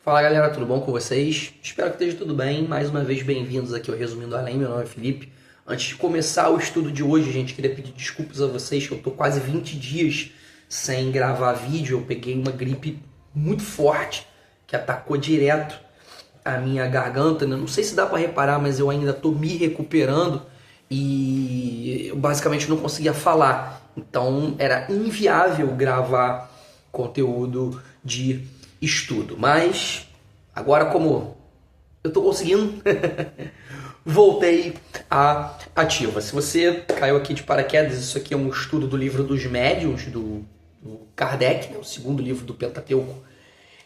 Fala galera, tudo bom com vocês? Espero que esteja tudo bem. Mais uma vez, bem-vindos aqui ao Resumindo Além. Meu nome é Felipe. Antes de começar o estudo de hoje, gente, queria pedir desculpas a vocês que eu tô quase 20 dias sem gravar vídeo. Eu peguei uma gripe muito forte que atacou direto a minha garganta, né? Não sei se dá para reparar, mas eu ainda tô me recuperando e eu basicamente não conseguia falar. Então era inviável gravar conteúdo de estudo. Mas agora, como eu tô conseguindo, voltei à ativa. Se você caiu aqui de paraquedas, isso aqui é um estudo do livro dos Médiuns, do Kardec, né? O segundo livro do Pentateuco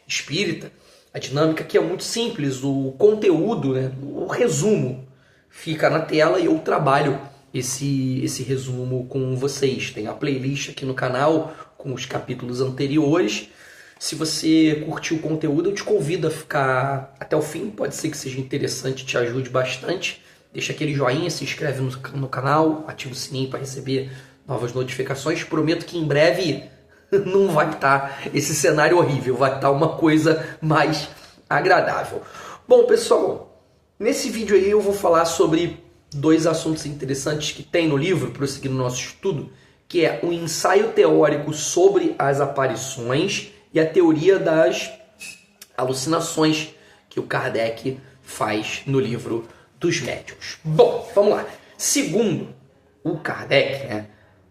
Espírita. A dinâmica aqui é muito simples, o conteúdo, né? O resumo fica na tela e eu trabalho esse resumo com vocês. Tem a playlist aqui no canal com os capítulos anteriores. Se você curtiu o conteúdo, eu te convido a ficar até o fim. Pode ser que seja interessante, te ajude bastante. Deixa aquele joinha, se inscreve no canal, ativa o sininho para receber novas notificações. Prometo que em breve não vai estar esse cenário horrível, vai estar uma coisa mais agradável. Bom, pessoal, nesse vídeo aí eu vou falar sobre dois assuntos interessantes que tem no livro, prosseguindo o nosso estudo, que é o ensaio teórico sobre as aparições e a teoria das alucinações que o Kardec faz no livro dos Médiuns. Bom, vamos lá. Segundo o Kardec, né,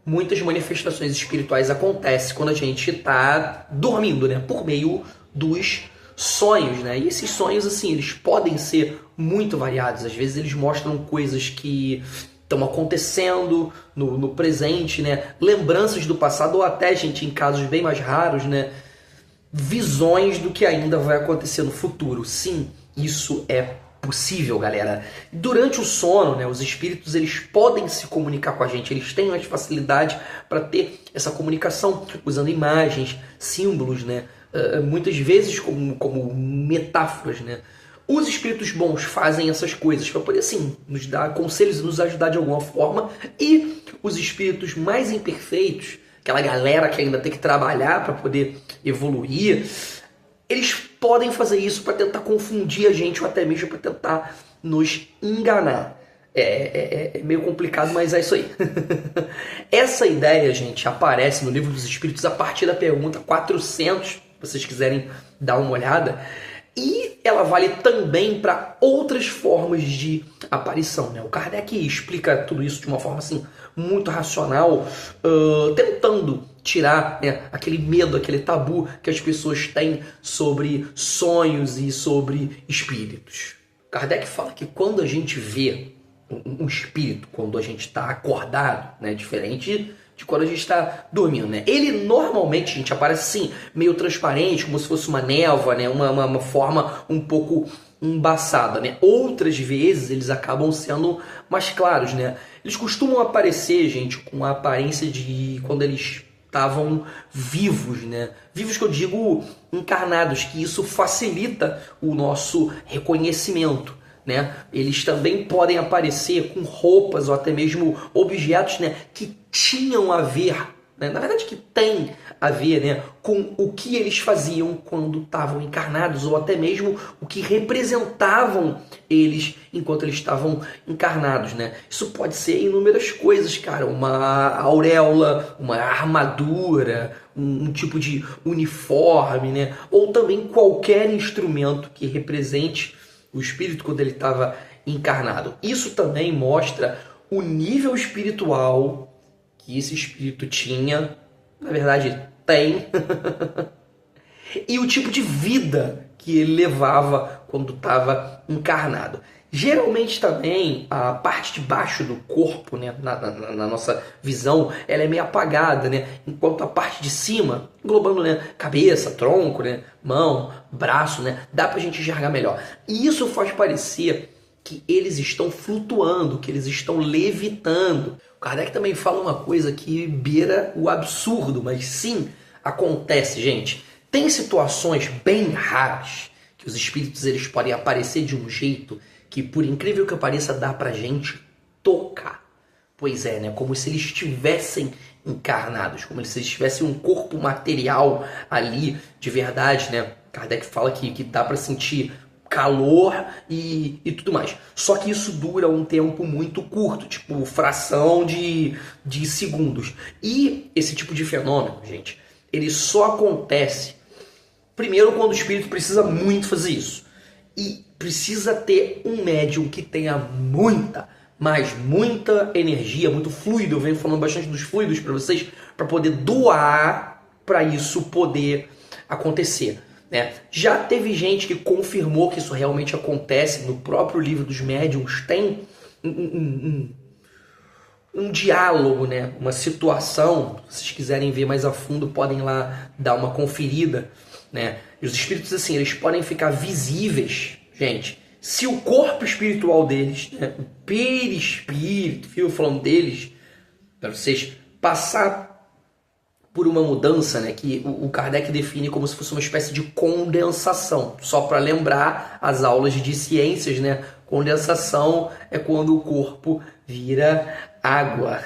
muitas manifestações espirituais acontecem quando a gente está dormindo, né, por meio dos sonhos, né? E esses sonhos, assim, eles podem ser muito variados. Às vezes eles mostram coisas que estão acontecendo no presente, né? Lembranças do passado ou até, gente, em casos bem mais raros, né? Visões do que ainda vai acontecer no futuro. Sim, isso é possível, galera. Durante o sono, né, os espíritos eles podem se comunicar com a gente, eles têm mais facilidade para ter essa comunicação usando imagens, símbolos, né, muitas vezes como metáforas, né. Os espíritos bons fazem essas coisas para poder, assim, nos dar conselhos e nos ajudar de alguma forma, e os espíritos mais imperfeitos, aquela galera que ainda tem que trabalhar para poder evoluir, eles podem fazer isso para tentar confundir a gente ou até mesmo para tentar nos enganar. É meio complicado, mas é isso aí. Essa ideia, gente, aparece no Livro dos Espíritos a partir da pergunta 400, se vocês quiserem dar uma olhada. E ela vale também para outras formas de aparição, né? O Kardec explica tudo isso de uma forma assim muito racional, tentando tirar, né, aquele medo, aquele tabu que as pessoas têm sobre sonhos e sobre espíritos. Kardec fala que quando a gente vê um espírito, quando a gente está acordado, né, diferente de quando a gente está dormindo, né? Ele normalmente, gente, aparece assim, meio transparente, como se fosse uma névoa, né? Uma forma um pouco embaçada, né? Outras vezes eles acabam sendo mais claros, né? Eles costumam aparecer, gente, com a aparência de quando eles estavam vivos, né? Vivos que eu digo encarnados, que isso facilita o nosso reconhecimento, né? Eles também podem aparecer com roupas ou até mesmo objetos, né, que tinham a ver, né, na verdade que tem a ver, né, com o que eles faziam quando estavam encarnados ou até mesmo o que representavam eles enquanto eles estavam encarnados, né? Isso pode ser inúmeras coisas, cara, uma auréola, uma armadura, um tipo de uniforme, né? Ou também qualquer instrumento que represente o espírito quando ele estava encarnado. Isso também mostra o nível espiritual que esse espírito tinha, na verdade tem, e o tipo de vida que ele levava quando estava encarnado. Geralmente também a parte de baixo do corpo, né, na nossa visão, ela é meio apagada, né, enquanto a parte de cima, englobando, né, cabeça, tronco, né, mão, braço, né, dá pra gente enxergar melhor. E isso faz parecer que eles estão flutuando, que eles estão levitando. O Kardec também fala uma coisa que beira o absurdo, mas sim, acontece, gente. Tem situações bem raras que os espíritos eles podem aparecer de um jeito que, por incrível que pareça, dá pra gente tocar. Pois é, né? Como se eles estivessem encarnados, como se eles tivessem um corpo material ali, de verdade, né? Kardec fala que dá para sentir calor e tudo mais. Só que isso dura um tempo muito curto, tipo fração de segundos. E esse tipo de fenômeno, gente, ele só acontece primeiro quando o espírito precisa muito fazer isso. E precisa ter um médium que tenha muita energia, muito fluido. Eu venho falando bastante dos fluidos para vocês, para poder doar para isso poder acontecer. Né? Já teve gente que confirmou que isso realmente acontece. No próprio livro dos médiuns tem um diálogo, né? Uma situação. Se vocês quiserem ver mais a fundo, podem lá dar uma conferida. Né? E os espíritos, assim, eles podem ficar visíveis, gente, se o corpo espiritual deles, né, o perispírito, viu, falando deles, para vocês passar por uma mudança, né, que o Kardec define como se fosse uma espécie de condensação. Só para lembrar as aulas de ciências, né, condensação é quando o corpo vira água.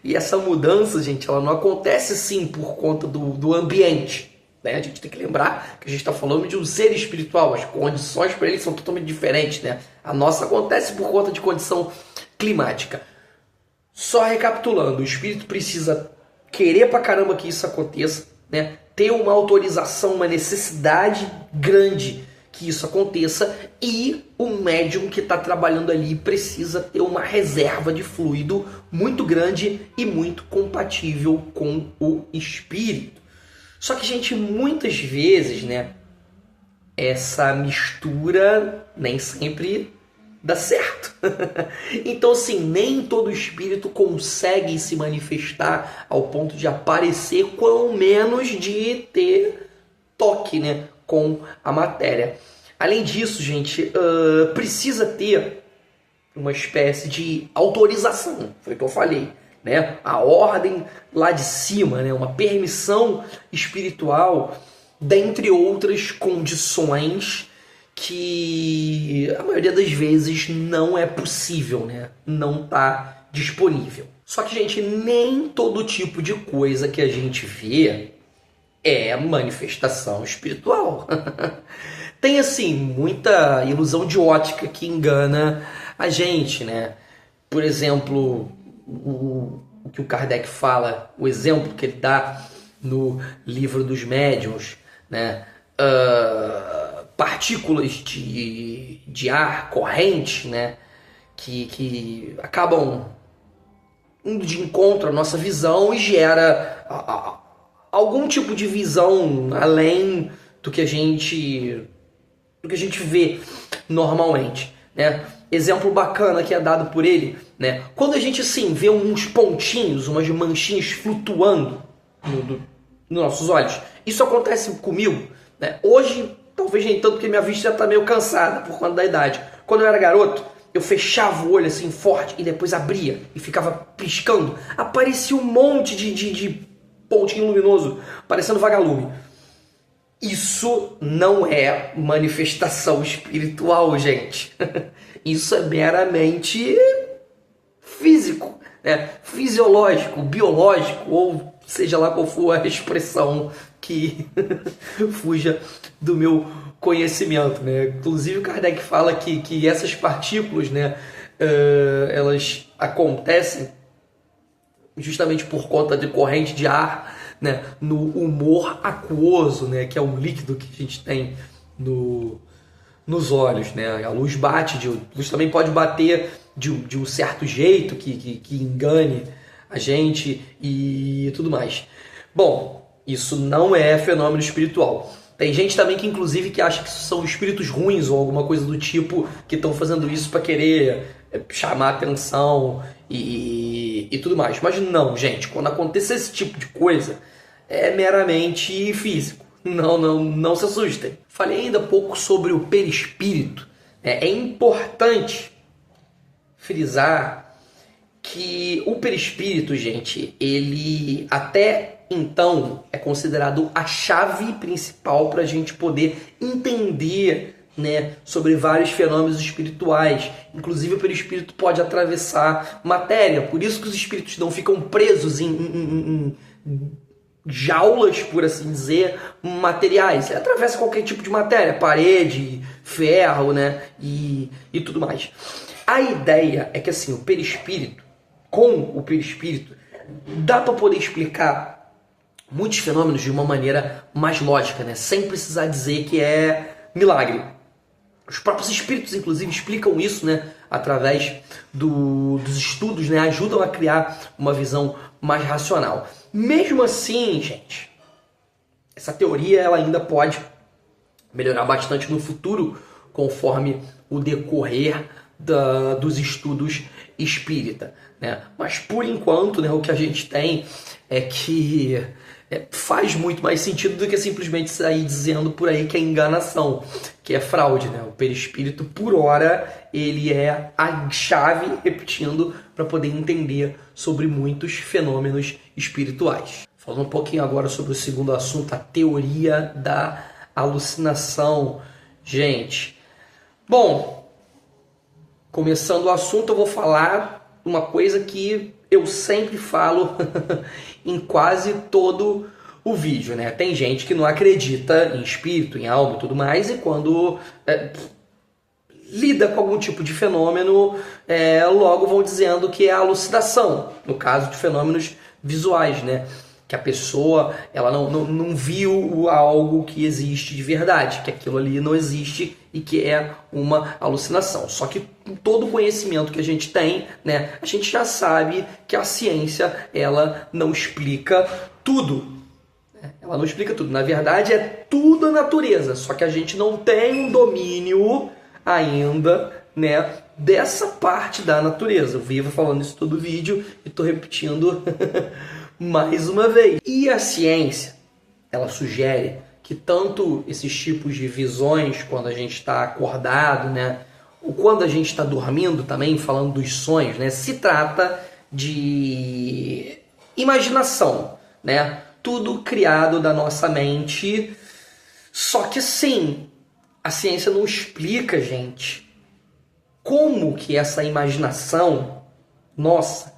E essa mudança, gente, ela não acontece sim por conta do ambiente. Né? A gente tem que lembrar que a gente está falando de um ser espiritual, as condições para ele são totalmente diferentes. Né? A nossa acontece por conta de condição climática. Só recapitulando, o espírito precisa querer pra caramba que isso aconteça, né? Ter uma autorização, uma necessidade grande que isso aconteça, e o médium que está trabalhando ali precisa ter uma reserva de fluido muito grande e muito compatível com o espírito. Só que, gente, muitas vezes, né, essa mistura nem sempre dá certo. Então, assim, nem todo espírito consegue se manifestar ao ponto de aparecer, quão menos de ter toque, né, com a matéria. Além disso, gente, precisa ter uma espécie de autorização, foi o que eu falei. Né? A ordem lá de cima, né? Uma permissão espiritual, dentre outras condições que a maioria das vezes não é possível, né? Não está disponível. Só que, gente, nem todo tipo de coisa que a gente vê é manifestação espiritual. Tem, assim, muita ilusão de ótica que engana a gente, né? Por exemplo, o que o Kardec fala, o exemplo que ele dá no livro dos médiuns, né? Partículas de ar corrente, né? Que acabam indo de encontro à nossa visão e gera algum tipo de visão além do que a gente vê normalmente, né? Exemplo bacana que é dado por ele, né? Quando a gente assim vê uns pontinhos, umas manchinhas flutuando nos nossos olhos, isso acontece comigo, né? Hoje talvez nem tanto, porque minha vista já está meio cansada por conta da idade. Quando eu era garoto, eu fechava o olho assim forte e depois abria e ficava piscando. Aparecia um monte de pontinho luminoso, parecendo vagalume. Isso não é manifestação espiritual, gente. Isso é meramente físico, né? Fisiológico, biológico, ou seja lá qual for a expressão que fuja do meu conhecimento, né? Inclusive o Kardec fala que essas partículas, né, elas acontecem justamente por conta de corrente de ar, né, no humor aquoso, né, que é um líquido que a gente tem nos olhos, né? A luz bate, a luz também pode bater de um certo jeito que engane a gente e tudo mais. Bom, isso não é fenômeno espiritual. Tem gente também que inclusive que acha que são espíritos ruins ou alguma coisa do tipo, que estão fazendo isso para querer chamar atenção e tudo mais. Mas não, gente, quando acontecer esse tipo de coisa, é meramente físico. Não se assustem. Falei ainda pouco sobre o perispírito. É importante frisar que o perispírito, gente, ele até então é considerado a chave principal para a gente poder entender, né, sobre vários fenômenos espirituais. Inclusive o perispírito pode atravessar matéria. Por isso que os espíritos não ficam presos em jaulas, por assim dizer, materiais. Ele atravessa qualquer tipo de matéria, parede, ferro, né, e tudo mais. A ideia é que assim, com o perispírito, dá para poder explicar muitos fenômenos de uma maneira mais lógica, né, sem precisar dizer que é milagre. Os próprios espíritos, inclusive, explicam isso, né, através dos estudos, né, ajudam a criar uma visão mais racional. Mesmo assim, gente, essa teoria ela ainda pode melhorar bastante no futuro, conforme o decorrer dos estudos espírita, né? Mas por enquanto, né, o que a gente tem é que faz muito mais sentido do que simplesmente sair dizendo por aí que é enganação, que é fraude, né? O perispírito, por hora, ele é a chave, repetindo, para poder entender sobre muitos fenômenos espirituais. Falando um pouquinho agora sobre o segundo assunto, a teoria da alucinação. Gente, bom, começando o assunto, eu vou falar uma coisa que eu sempre falo em quase todo o vídeo, né? Tem gente que não acredita em espírito, em alma e tudo mais, e quando lida com algum tipo de fenômeno, logo vão dizendo que é alucinação, no caso de fenômenos visuais, né? Que a pessoa ela não viu algo que existe de verdade, que aquilo ali não existe e que é uma alucinação. Só que com todo o conhecimento que a gente tem, né, a gente já sabe que a ciência ela não explica tudo. Ela não explica tudo. Na verdade, é tudo a natureza. Só que a gente não tem um domínio ainda, né, dessa parte da natureza. Eu vivo falando isso todo vídeo e estou repetindo mais uma vez. E a ciência, ela sugere que tanto esses tipos de visões, quando a gente está acordado, né, ou quando a gente está dormindo também, falando dos sonhos, né, se trata de imaginação, né, tudo criado da nossa mente. Só que sim, a ciência não explica, gente, como que essa imaginação nossa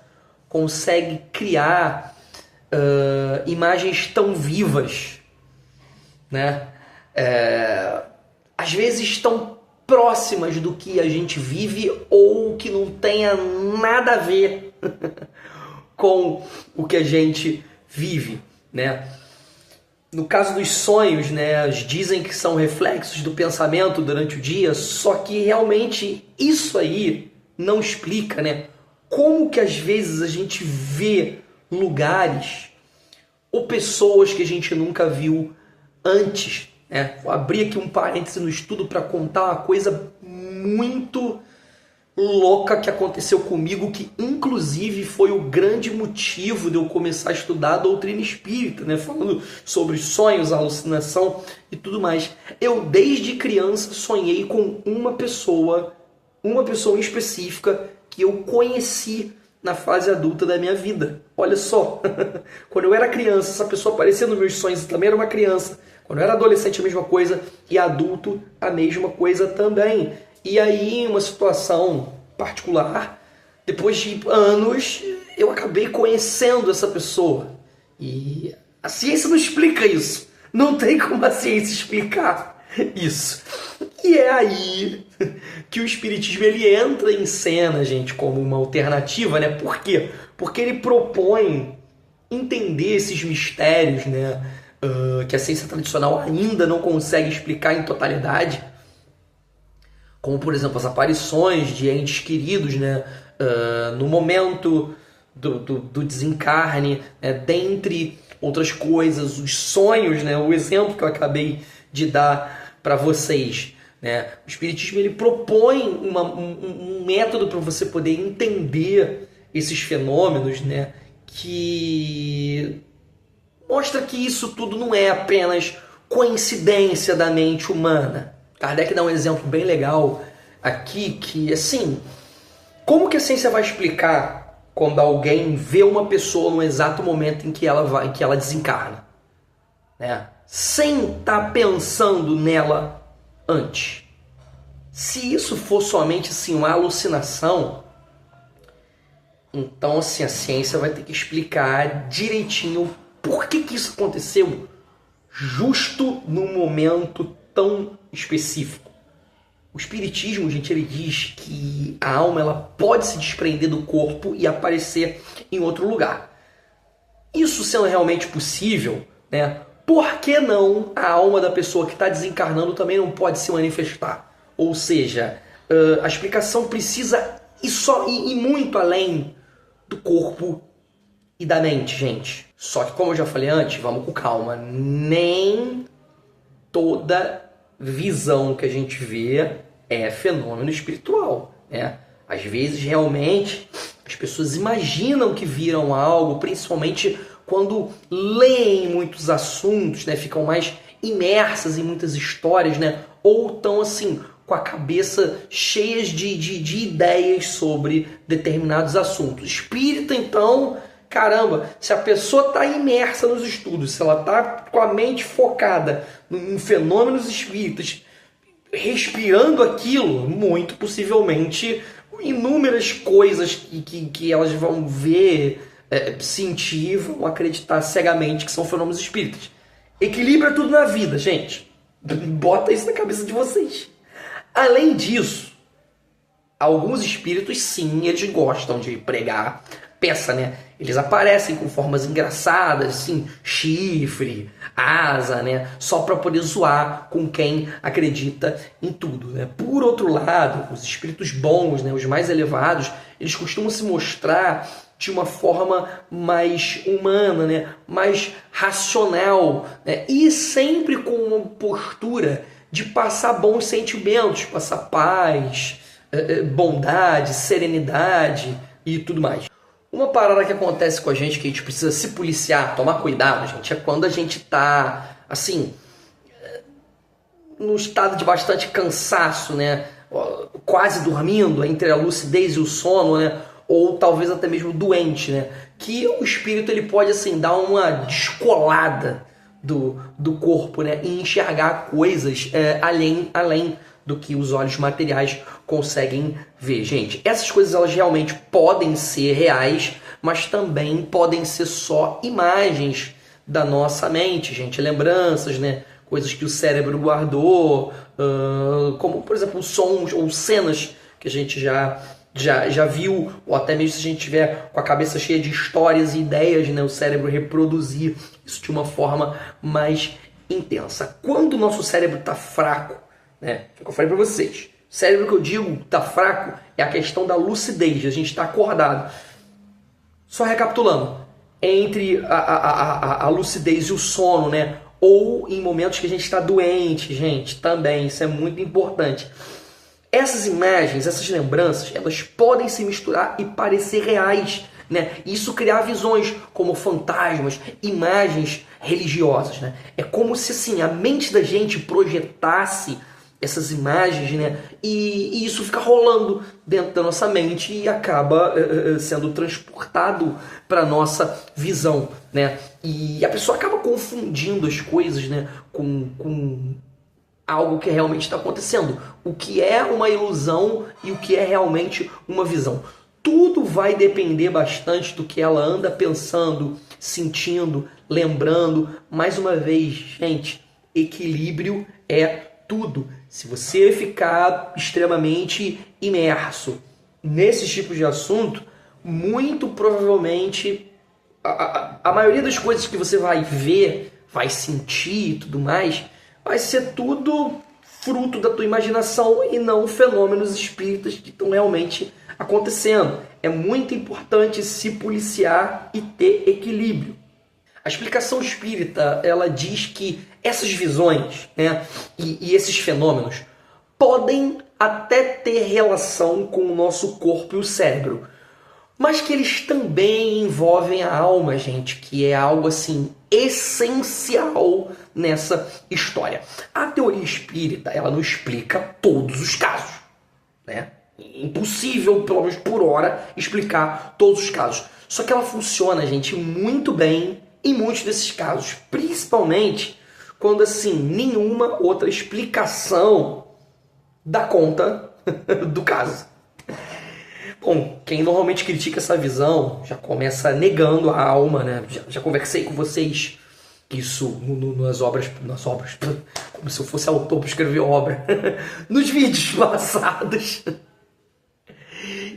consegue criar imagens tão vivas, né? Às vezes tão próximas do que a gente vive ou que não tenha nada a ver com o que a gente vive, né? No caso dos sonhos, né, dizem que são reflexos do pensamento durante o dia, só que realmente isso aí não explica, né, como que às vezes a gente vê lugares ou pessoas que a gente nunca viu antes, né? Vou abrir aqui um parêntese no estudo para contar uma coisa muito louca que aconteceu comigo, que inclusive foi o grande motivo de eu começar a estudar a doutrina espírita, né? Falando sobre sonhos, alucinação e tudo mais. Eu desde criança sonhei com uma pessoa em específica que eu conheci na fase adulta da minha vida. Olha só, quando eu era criança, essa pessoa aparecia nos meus sonhos, eu também era uma criança. Quando eu era adolescente, a mesma coisa, e adulto, a mesma coisa também. E aí, em uma situação particular, depois de anos, eu acabei conhecendo essa pessoa. E a ciência não explica isso. Não tem como a ciência explicar isso. E é aí que o espiritismo ele entra em cena, gente, como uma alternativa, né? Por quê? Porque ele propõe entender esses mistérios, né? Que a ciência tradicional ainda não consegue explicar em totalidade, como, por exemplo, as aparições de entes queridos, né? No momento do desencarne, né? Dentre outras coisas, os sonhos, né? O exemplo que eu acabei de dar para vocês, né? O espiritismo ele propõe um método para você poder entender esses fenômenos, né? Que mostra que isso tudo não é apenas coincidência da mente humana. Kardec dá um exemplo bem legal aqui, que assim, como que a ciência vai explicar quando alguém vê uma pessoa no exato momento em que ela desencarna, né? Sem estar pensando nela antes? Se isso for somente assim, uma alucinação, então assim, a ciência vai ter que explicar direitinho por que isso aconteceu justo num momento tão específico? O espiritismo, gente, ele diz que a alma ela pode se desprender do corpo e aparecer em outro lugar. Isso sendo realmente possível, né? Por que não a alma da pessoa que está desencarnando também não pode se manifestar? Ou seja, a explicação precisa ir muito além do corpo e da mente, gente. Só que, como eu já falei antes, vamos com calma. Nem toda visão que a gente vê é fenômeno espiritual, né? Às vezes, realmente, as pessoas imaginam que viram algo, principalmente quando leem muitos assuntos, né? Ficam mais imersas em muitas histórias, né? Ou estão, assim, com a cabeça cheia de ideias sobre determinados assuntos. Espírita, então, caramba, se a pessoa está imersa nos estudos, se ela está com a mente focada em fenômenos espíritas, respirando aquilo, muito possivelmente inúmeras coisas que elas vão ver, sentir, vão acreditar cegamente que são fenômenos espíritas. Equilíbrio é tudo na vida, gente. Bota isso na cabeça de vocês. Além disso, alguns espíritos, sim, eles gostam de pregar peça, né? Eles aparecem com formas engraçadas, assim, chifre, asa, né? Só para poder zoar com quem acredita em tudo, né? Por outro lado, os espíritos bons, né? Os mais elevados, eles costumam se mostrar de uma forma mais humana, né? Mais racional, né? E sempre com uma postura de passar bons sentimentos, passar paz, bondade, serenidade e tudo mais. Uma parada que acontece com a gente, que a gente precisa se policiar, tomar cuidado, gente, é quando a gente tá, assim, num estado de bastante cansaço, né? Quase dormindo, entre a lucidez e o sono, né? Ou talvez até mesmo doente, né? Que o espírito ele pode, assim, dar uma descolada do corpo, né? E enxergar coisas além do que os olhos materiais conseguem ver. Gente, essas coisas elas realmente podem ser reais, mas também podem ser só imagens da nossa mente, gente. Lembranças, né? Coisas que o cérebro guardou, como, por exemplo, sons ou cenas que a gente já viu, ou até mesmo se a gente tiver com a cabeça cheia de histórias e ideias, né? O cérebro reproduzir isso de uma forma mais intensa. Quando o nosso cérebro está fraco, né? Foi o que eu falei para vocês. O cérebro que eu digo tá fraco é a questão da lucidez, a gente está acordado. Só recapitulando, entre a lucidez e o sono, né? Ou em momentos que a gente está doente, gente, também, isso é muito importante. Essas imagens, essas lembranças, elas podem se misturar e parecer reais, né? E isso criar visões como fantasmas, imagens religiosas, né? É como se assim, a mente da gente projetasse essas imagens, né? E isso fica rolando dentro da nossa mente e acaba sendo transportado para nossa visão, né? E a pessoa acaba confundindo as coisas, né? Com algo que realmente está acontecendo. O que é uma ilusão e o que é realmente uma visão. Tudo vai depender bastante do que ela anda pensando, sentindo, lembrando. Mais uma vez, gente, equilíbrio é tudo. Se você ficar extremamente imerso nesses tipos de assunto, muito provavelmente a maioria das coisas que você vai ver, vai sentir e tudo mais, vai ser tudo fruto da tua imaginação e não fenômenos espíritas que estão realmente acontecendo. É muito importante se policiar e ter equilíbrio. A explicação espírita, ela diz que essas visões, né, e esses fenômenos podem até ter relação com o nosso corpo e o cérebro, mas que eles também envolvem a alma, gente, que é algo assim essencial nessa história. A teoria espírita, ela não explica todos os casos, né? Impossível, pelo menos por hora, explicar todos os casos. Só que ela funciona, gente, muito bem em muitos desses casos, principalmente quando assim nenhuma outra explicação dá conta do caso. Bom, quem normalmente critica essa visão já começa negando a alma, né? Já conversei com vocês isso nas obras, como se eu fosse autor para escrever obra, nos vídeos passados.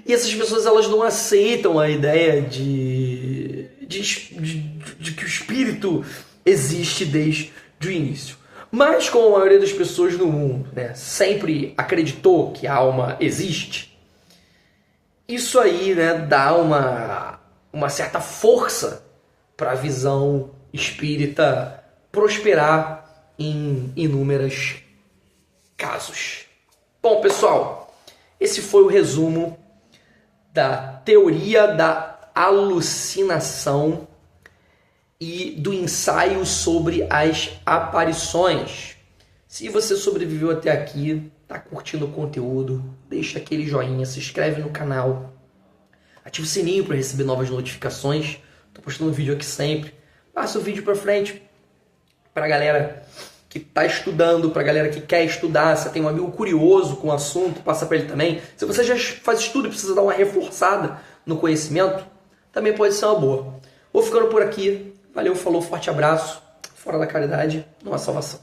E essas pessoas, elas não aceitam a ideia de que o espírito existe desde o início. Mas como a maioria das pessoas no mundo, né, sempre acreditou que a alma existe, isso aí, né, dá uma certa força para a visão espírita prosperar em inúmeros casos. Bom, pessoal, esse foi o resumo da teoria da alucinação e do ensaio sobre as aparições. Se você sobreviveu até aqui, tá curtindo o conteúdo, deixa aquele joinha, se inscreve no canal, ativa o sininho para receber novas notificações. Tô postando vídeo aqui sempre. Passa o vídeo para frente para a galera que está estudando, para a galera que quer estudar. Se tem um amigo curioso com o assunto, passa para ele também. Se você já faz estudo e precisa dar uma reforçada no conhecimento, também pode ser uma boa. Vou ficando por aqui. Valeu, falou, forte abraço. Fora da caridade, não há salvação.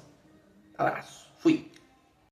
Abraço. Fui.